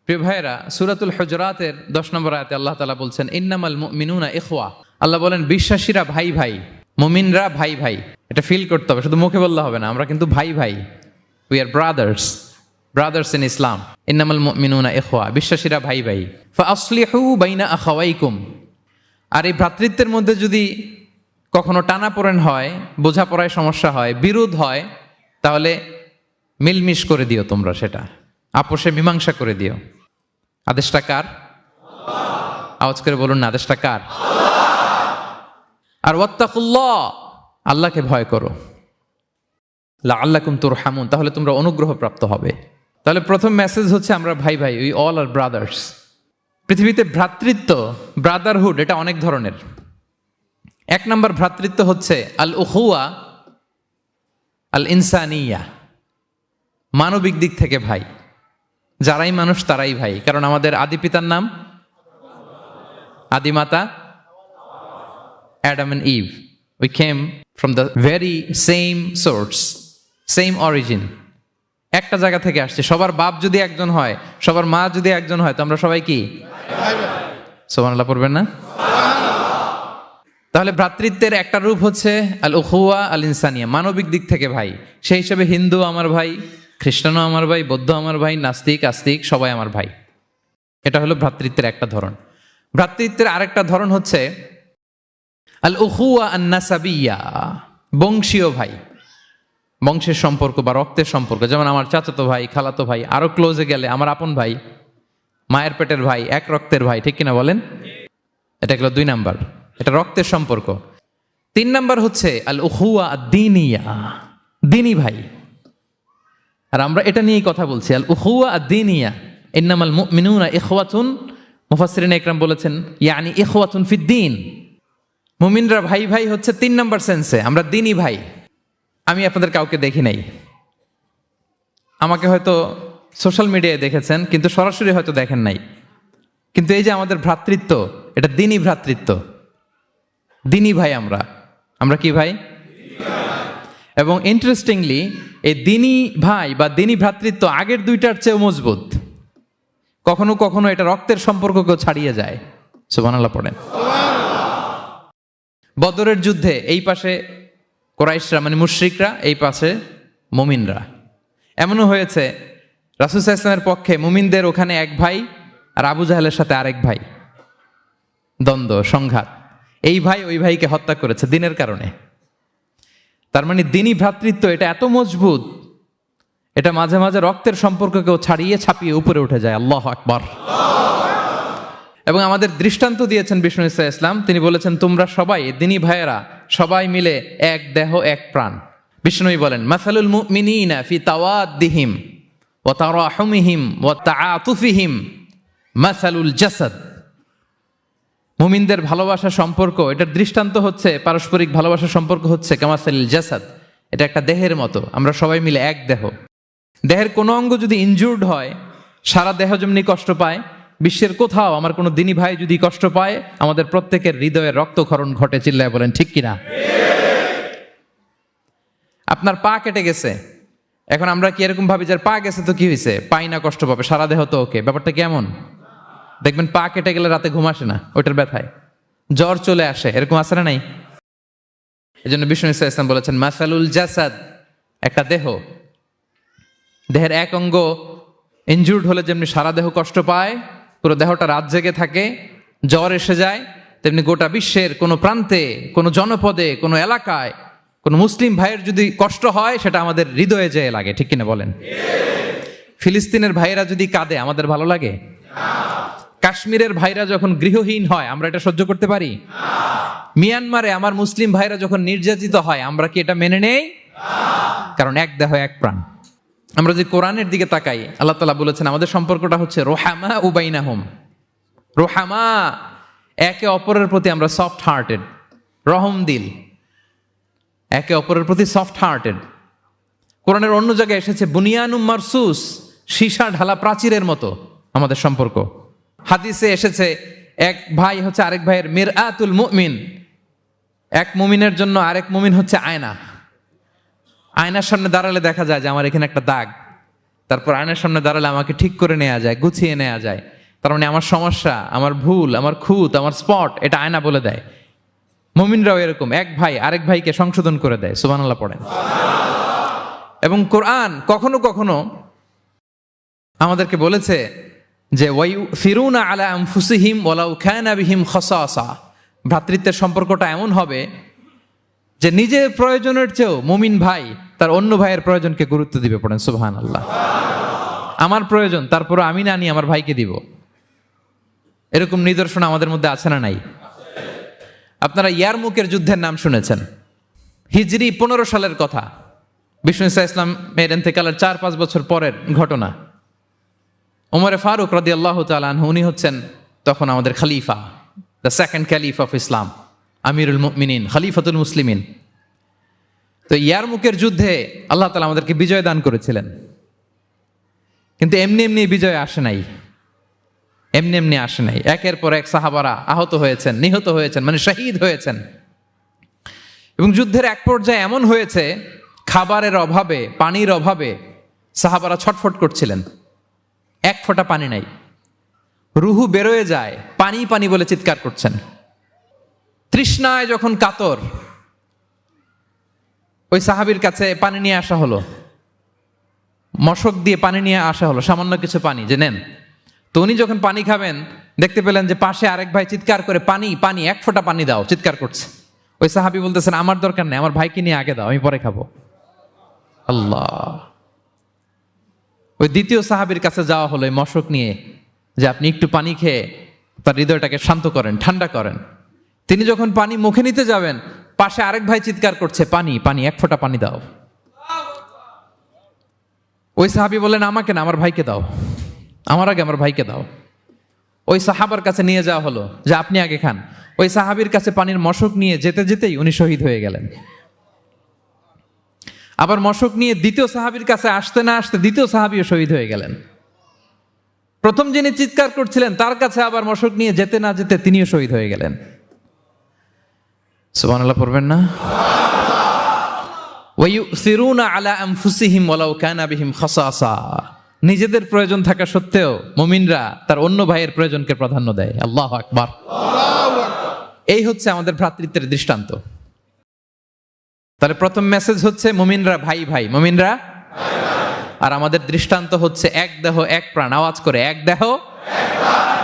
প্রিয় ভাইয়েরা, সূরাতুল হুজুরাতের 10 নম্বর আয়াতে আল্লাহ তাআলা বলছেন ইন্নামাল মুমিনুনা ইখওয়া। আল্লাহ বলেন বিশ্বাসীরা ভাই ভাই, মুমিনরা ভাই ভাই। এটা ফিল করতে হবে, শুধু মুখে বললে হবে না। আমরা কিন্তু ভাই ভাই, উই আর ব্রাদার্স ইন ইসলাম। ইন্নামাল মুমিনুনা ইখওয়া, বিশ্বাসীরা ভাই ভাই। ফাআসলিহু বাইনা আখাওয়াইকুম। আর এই ভ্রাতৃত্বের মধ্যে যদি কখনো টানাপোড়েন হয়, বোঝাপড়ায় সমস্যা হয়, বিরোধ হয়, তাহলে মিলমিশ করে দিও তোমরা, সেটা আপোষে মীমাংসা করে দিও। আদেশটা কার? আওয়াজ করে বলুন না, আদেশটা কার? আর ওয়াত্তাকুল্লাহ, আল্লাহকে ভয় করো। লাআল্লাকুম তুরহামুন, তাহলে তোমরা অনুগ্রহ প্রাপ্ত হবে। তাহলে প্রথম মেসেজ হচ্ছে আমরা ভাই ভাই, উই অল আর ব্রাদার্স। পৃথিবীতে ভ্রাতৃত্ব, ব্রাদারহুড, এটা অনেক ধরনের। এক নম্বর ভ্রাতৃত্ব হচ্ছে আল উখুয়া আল ইনসানিয়া, মানবিক দিক থেকে ভাই। যারাই মানুষ তারাই ভাই, কারণ আমাদের আদি পিতার নাম, আদিমাতা Adam and Eve. We came from the very same source, same origin. একটা জায়গা থেকে আসছে। সবার বাপ যদি একজন হয়, সবার মা যদি একজন হয়, তো আমরা সবাই কি? সুবহানাল্লাহ পড়বেন না? তাহলে ভ্রাতৃত্বের একটা রূপ হচ্ছে আল উখুয়া আল ইনসানিয়া, মানবিক দিক থেকে ভাই। সেই হিসেবে হিন্দু আমার ভাই, খ্রিস্টানও আমার ভাই, বৌদ্ধ আমার ভাই, নাস্তিক আস্তিক সবাই আমার ভাই। এটা হলো ভ্রাতৃত্বের একটা ধরন। ভ্রাতৃত্বের আরেকটা ধরন হচ্ছে আল উখুয়া আন নাসাবিয়া, বংশীয় ভাই, বংশের সম্পর্ক বা রক্তের সম্পর্ক। যেমন আমার চাচাতো ভাই, খালাতো ভাই, আরো ক্লোজে গেলে আমার আপন ভাই, মায়ের পেটের ভাই, এক রক্তের ভাই, ঠিক কিনা বলেন? এটা গেল 2 নাম্বার, এটা রক্তের সম্পর্ক। 3 নাম্বার হচ্ছে আল উখুয়া আদ-দীনিয়া, দিনী ভাই। আর আমরা এটা নিয়েই কথা বলছি, আল উখুয়া আদ-দীনিয়া। ইন্নামাল মুমিনুনা ইখওয়াতুন, মুফাসসিরিন ইকরাম বলেছেন ইয়ানি ইখওয়াতুন ফিদ-দীন। মুমিনরা ভাই ভাই হচ্ছে 3 নাম্বার সেন্সে, আমরা দিনী ভাই। আমি আপনাদের কাউকে দেখি নাই, আমাকে হয়তো সোশ্যাল মিডিয়ায় দেখেছেন, কিন্তু সরাসরি হয়তো দেখেন নাই। কিন্তু এই যে আমাদের ভ্রাতৃত্ব, এটা দিনী ভ্রাতৃত্ব, দিনী ভাই। আমরা কি ভাই? এবং ইন্টারেস্টিংলি এই দিনী ভাই বা দিনী ভ্রাতৃত্ব আগের 2টার চেয়েও মজবুত। কখনো কখনো এটা রক্তের সম্পর্ককেও ছাড়িয়ে যায়। সুবহানাল্লাহ পড়েন। বদরের যুদ্ধে এই পাশে কুরাইশরা মানে মুশরিকরা, এই পাশে মুমিনরা। এমনও হয়েছে রাসূল সাল্লাল্লাহু আলাইহি ওয়াসাল্লামের পক্ষে মুমিনদের ওখানে এক ভাই, আর আবু জাহেলের সাথে আরেক ভাই, দ্বন্দ্ব সংঘাত। এই ভাই ওই ভাইকে হত্যা করেছে দিনের কারণে। তার মানে দিনী ভ্রাতৃত্ব এটা এত মজবুত, এটা মাঝে মাঝে রক্তের সম্পর্ককেও ছাড়িয়ে ছাপিয়ে উপরে উঠে যায়। আল্লাহু আকবার। এবং আমাদের দৃষ্টান্ত দিয়েছেন বিষ্ণু ইসলাম। তিনি বলেছেন তোমরা সবাই দিনী ভাইয়েরা, সবাই মিলে এক দেহ এক প্রাণ। বিষ্ণুই বলেন মাসালুল মুমিনিনা ফি তাওয়াদ্দিহিম ওয়া তারাহুমিহিম ওয়া তাআতুফিহিম মাসালুল জাসাদ। মুমিনদের ভালোবাসা সম্পর্ক, এটার দৃষ্টান্ত হচ্ছে, পারস্পরিক ভালোবাসা সম্পর্ক হচ্ছে কামাসালিল জাসাদ, এটা একটা দেহের মতো। আমরা সবাই মিলে এক দেহ। দেহের কোনো অঙ্গ যদি ইনজুর্ড হয়, সারা দেহ যেমনি কষ্ট পায়, বিশ্বের কোথাও আমার কোনো দিনী ভাই যদি কষ্ট পায়, আমাদের প্রত্যেকের হৃদয়ের রক্তক্ষরণ ঘটে। চিল্লায় বলেন ঠিক কিনা? আপনার পা কেটে গেছে, এখন আমরা কি এরকম ভাবি যে পা গেছে তো কি হয়েছে, পাই না, কষ্ট পাবে, সারা দেহ তো ওকে। ব্যাপারটা কেমন? দেখবেন পা কেটে গেলে রাতে ঘুম আসে না, ওইটার ব্যথায় জ্বর চলে আসে, এরকম আসে না নাই? এই জন্য বিষ্ণু ইসলাম বলেছেন মাসালুল জাসাদ, একটা দেহ, দেহের এক অঙ্গ ইনজুর্ড হলে যেমনি সারা দেহ কষ্ট পায়, পুরো দেহটা রাত জেগে থাকে, জ্বর এসে যায়, তেমনি গোটা বিশ্বের কোনো প্রান্তে, কোনো জনপদে, কোনো এলাকায় কোনো মুসলিম ভাইয়ের যদি কষ্ট হয়, সেটা আমাদের হৃদয়ে যেয়ে লাগে। ঠিক কিনা বলেন? ফিলিস্তিনের ভাইয়েরা যদি কাঁদে, আমাদের ভালো লাগে? কাশ্মীরের ভাইরা যখন গৃহহীন হয়, আমরা এটা সহ্য করতে পারি? মিয়ানমারে আমার মুসলিম ভাইরা যখন নির্যাতিত হয়, আমরা কি এটা মেনে নেই? কারণ এক দেহ এক প্রাণ। আমরা যদি কোরআনের দিকে তাকাই, আল্লাহ তাআলা বলেছেন আমাদের সম্পর্কটা হচ্ছে রোহামা উবাইনাহুম। রোহামা, একে অপরের প্রতি আমরা সফট হার্টেড, রহম দিল, একে অপরের প্রতি সফট হার্টেড। কোরআনের অন্য জায়গায় এসেছে বুনিয়ানুম মারসুস, সীসা ঢালা প্রাচীরের মতো আমাদের সম্পর্ক। হাদিসে এসেছে এক ভাই হচ্ছে আরেক ভাইয়ের মিরআতুল মুমিন, এক মুমিনের জন্য আরেক মুমিন হচ্ছে আয়না। আয়নার সামনে দাঁড়ালে দেখা যায় যে আমার এখানে একটা দাগ, তারপর আয়নার সামনে দাঁড়ালে আমাকে ঠিক করে নেওয়া যায়, গুছিয়ে নেওয়া যায়। তার মানে আমার সমস্যা, আমার ভুল, আমার খুঁত, আমার স্পট, এটা আয়না বলে দেয়। মুমিনরাও এরকম, এক ভাই আরেক ভাইকে সংশোধন করে দেয়। সুবহানাল্লাহ পড়েন। এবং কোরআন কখনো কখনো আমাদেরকে বলেছে যে ওয়ায়ুসিরুনা আলা আনফুসিহিম ওয়ালাউ কানা বিহিম খাসাসা, ভ্রাতৃত্বের সম্পর্কটা এমন হবে যে নিজের প্রয়োজনের চেয়েও মুমিন ভাই তার অন্য ভাইয়ের প্রয়োজনকে গুরুত্ব দিবে। পড়েন সুবহানাল্লাহ। আমার প্রয়োজন, তারপর আমি না নিয়ে আমার ভাইকে দিব। এরকম নিদর্শন আমাদের মধ্যে আছে না নাই? আপনারা ইয়ারমুকের যুদ্ধের নাম শুনেছেন, হিজরি 15 সালের কথা। বিষ্ণু ইসা ইসলামের ইন্তেকালের 4-5 বছর পরের ঘটনা। ওমরে ফারুক রাদিয়াল্লাহু তাআলা আনহু, উনি হচ্ছেন তখন আমাদের খলিফা, the second caliph of Islam, আমিরুল মুমিনিন, খলিফাতুল মুসলিমিন। তো ইয়ারমুকের যুদ্ধে আল্লাহ তাআলা আমাদেরকে বিজয় দান করেছিলেন। কিন্তু এমনি এমনি বিজয় আসে নাই, এমনি এমনি আসে নাই। একের পর এক সাহাবারা আহত হয়েছেন, নিহত হয়েছেন, মানে শহীদ হয়েছেন। এবং যুদ্ধের এক পর্যায়ে এমন হয়েছে, খাবারের অভাবে, পানির অভাবে সাহাবারা ছটফট করছিলেন। এক ফোঁটা পানি নাই, রুহু বেরোয় যায়, পানি পানি বলে চিৎকার করছেন। তৃষ্ণায় যখন কাতর, ওই সাহাবীর কাছে পানি নিয়ে আসা হলো, মশক দিয়ে পানি নিয়ে আসা হলো, সামান্য কিছু পানি, যে নেন। তো উনি যখন পানি খাবেন, দেখতে পেলেন যে পাশে আরেক ভাই চিৎকার করে পানি পানি, এক ফোঁটা পানি দাও, চিৎকার করছে। ওই সাহাবী বলতেছেন, আমার দরকার নেই, আমার ভাইকে নিয়ে আগে দাও, আমি পরে খাবো। আল্লাহ। ওই দ্বিতীয় সাহাবীর কাছে যাওয়া হলো এই মশক নিয়ে, যে আপনি একটু পানি খেয়ে তার হৃদয়টাকে শান্ত করেন, ঠান্ডা করেন। তিনি যখন পানি মুখে নিতে যাবেন, পাশে আরেক ভাই চিৎকার করছে, পানি পানি, এক ফোঁটা পানি দাও। ওই সাহাবী বললেন, আমাকে না, আমার ভাইকে দাও, আমার আগে আমার ভাইকে দাও। ওই সাহাবার কাছে নিয়ে যাওয়া হলো যে আপনি আগে খান। ওই সাহাবীর কাছে পানির মশক নিয়ে যেতে যেতেই উনি শহীদ হয়ে গেলেন। আবার মশক নিয়ে দ্বিতীয় সাহাবীর কাছে আসতে না আসতে দ্বিতীয় সাহাবীও শহীদ হয়ে গেলেন। প্রথম যিনি চিৎকার করছিলেন তার কাছে আবার মশক নিয়ে যেতে না যেতে তিনিও শহীদ হয়ে গেলেন। সুবহানাল্লাহ পড়বেন না? ওয়ায়ুসিরুনা আলা আনফুসিহিম ওয়ালাউ কানা বিহিম খাসাসা, নিজেদের প্রয়োজন থাকা সত্ত্বেও মুমিনরা তার অন্য ভাইয়ের প্রয়োজনকে প্রাধান্য দেয়। আল্লাহু আকবার। এই হচ্ছে আমাদের ভ্রাতৃত্বের দৃষ্টান্ত। তাহলে প্রথম মেসেজ হচ্ছে মুমিনরা ভাই ভাই, মুমিনরা আর আমাদের দৃষ্টান্ত হচ্ছে এক দেহ এক প্রাণ। আওয়াজ করে, এক দেহ এক প্রাণ।